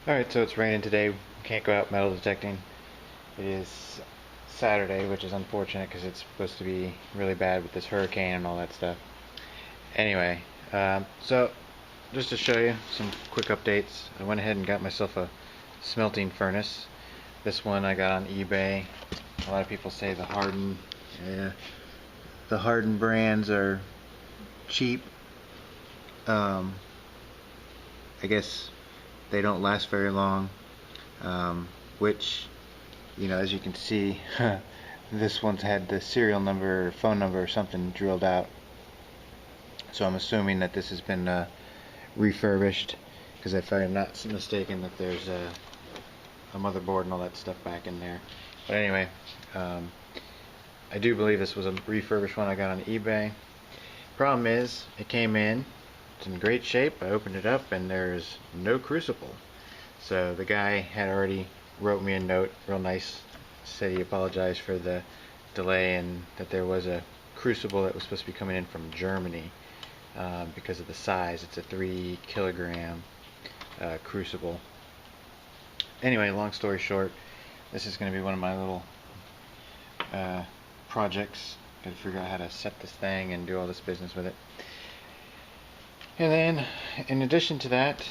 Alright, so it's raining today. Can't go out metal detecting. It is Saturday, which is unfortunate because it's supposed to be really bad with this hurricane and all that stuff. Anyway, so just to show you some quick updates, I went ahead and got myself a smelting furnace. This one I got on eBay. A lot of people say the Harden brands are cheap. Um, I guess they don't last very long, which, as you can see, this one's had the serial number or phone number or something drilled out. So I'm assuming that this has been refurbished, because if I'm not mistaken that there's a motherboard and all that stuff back in there. But anyway, I do believe this was a refurbished one I got on eBay. Problem is, it came in, it's in great shape. I opened it up and there's no crucible. So the guy had already wrote me a note, real nice, said he apologized for the delay and that there was a crucible that was supposed to be coming in from Germany because of the size. It's a 3 kilogram crucible. Anyway, long story short, this is going to be one of my little projects. Gotta figure out how to set this thing and do all this business with it. And then, in addition to that,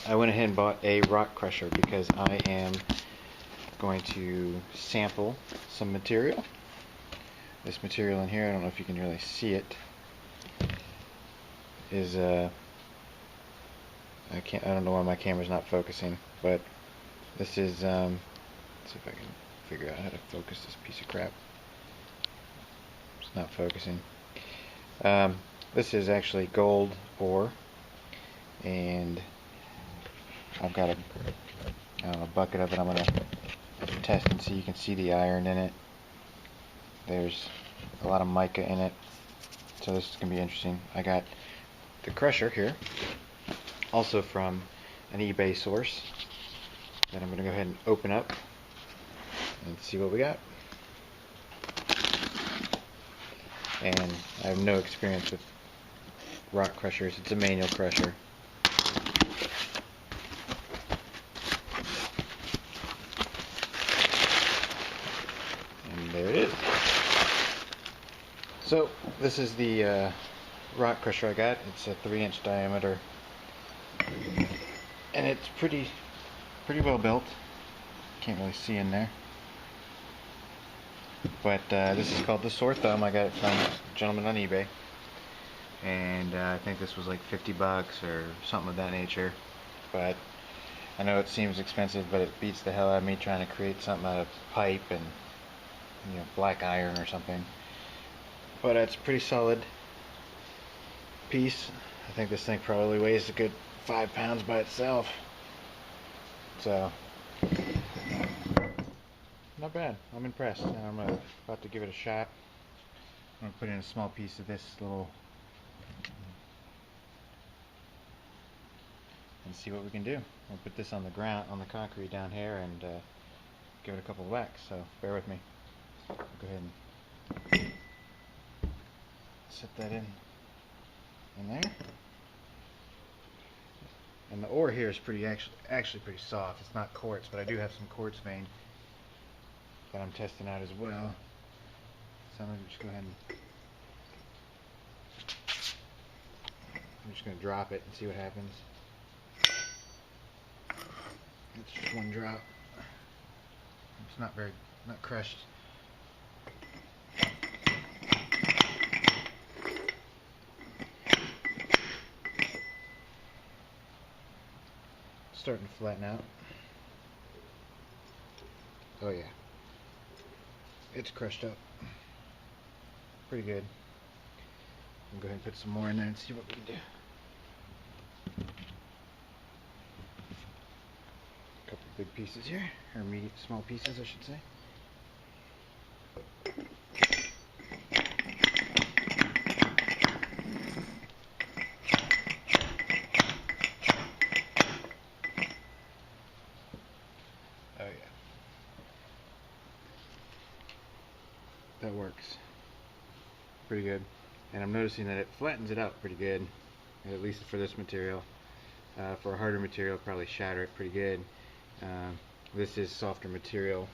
I went ahead and bought a rock crusher because I am going to sample some material. This material in here, I don't know if you can really see it, is I don't know why my camera's not focusing, but this is let's see if I can figure out how to focus this piece of crap. It's not focusing. This is actually gold ore, and I've got a bucket of it. I'm gonna test and see. You can see the iron in it. There's a lot of mica in it, so this is gonna be interesting. I got the crusher here, also from an eBay source, that I'm gonna go ahead and open up and see what we got. And I have no experience with rock crushers. It's a manual crusher. And there it is. So this is the rock crusher I got. It's a 3-inch diameter, and it's pretty well built. Can't really see in there, but this is called the Sore Thumb. I got it from a gentleman on eBay, and I think this was like 50 bucks or something of that nature. But I know it seems expensive, but it beats the hell out of me trying to create something out of pipe and black iron or something. But it's a pretty solid piece. I think this thing probably weighs a good 5 pounds by itself. So, not bad. I'm impressed. Now I'm about to give it a shot. I'm going to put in a small piece of this little and see what we can do. We'll put this on the ground, on the concrete down here, and give it a couple of whacks. So bear with me. I'll go ahead and set that in there. And the ore here is actually pretty soft. It's not quartz, but I do have some quartz vein that I'm testing out as well. So I'm just go ahead and I'm just going to drop it and see what happens. It's just one drop. It's not crushed. It's starting to flatten out. Oh yeah. It's crushed up. Pretty good. I'll go ahead and put some more in there and see what we can do. A couple big pieces here, or small pieces I should say. Oh yeah. That works. Pretty good. And I'm noticing that it flattens it out pretty good, at least for this material. For a harder material, probably shatter it pretty good. This is softer material,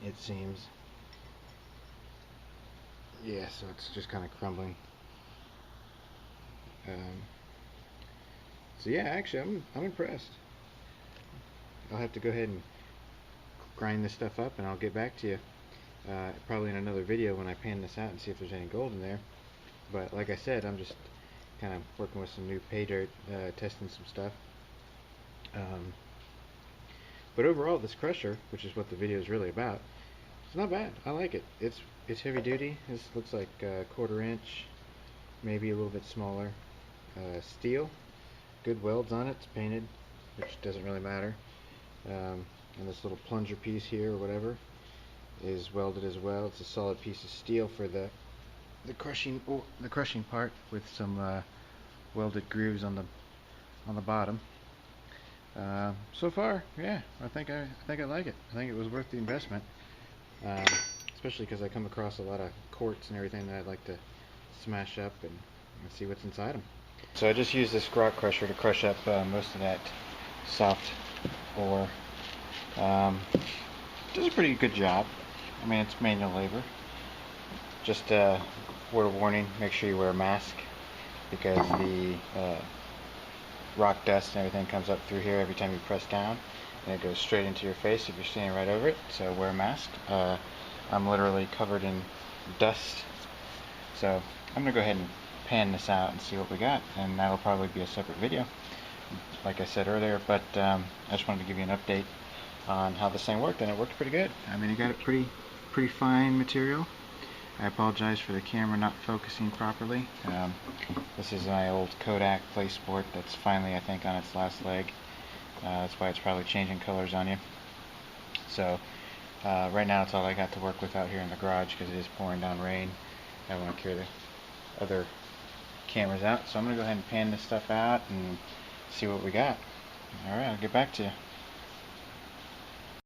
it seems. Yeah, so it's just kind of crumbling. So yeah, actually, I'm impressed. I'll have to go ahead and grind this stuff up, and I'll get back to you. Probably in another video when I pan this out and see if there's any gold in there. But like I said, I'm just kind of working with some new pay dirt, testing some stuff. But overall, this crusher, which is what the video is really about, it's not bad. I like it. It's heavy duty. This looks like a 1/4 inch, maybe a little bit smaller. Steel, good welds on it. It's painted, which doesn't really matter. And this little plunger piece here or whatever is welded as well. It's a solid piece of steel for the crushing part, with some welded grooves on the bottom. So far, yeah, I think I like it. I think it was worth the investment, especially because I come across a lot of quartz and everything that I'd like to smash up and see what's inside them. So I just used this rock crusher to crush up most of that soft ore. Does a pretty good job. I mean, it's manual labor. Just word of warning, make sure you wear a mask, because the rock dust and everything comes up through here every time you press down, and it goes straight into your face if you're standing right over it. So wear a mask. I'm literally covered in dust, so I'm gonna go ahead and pan this out and see what we got, and that'll probably be a separate video like I said earlier. But I just wanted to give you an update on how this thing worked, and it worked pretty good. I mean, you got a pretty fine material. I apologize for the camera not focusing properly. This is my old Kodak Play Sport that's finally, I think, on its last leg. That's why it's probably changing colors on you. So right now it's all I got to work with out here in the garage, because it is pouring down rain. I don't want to carry the other cameras out, so I'm going to go ahead and pan this stuff out and see what we got. Alright, I'll get back to you.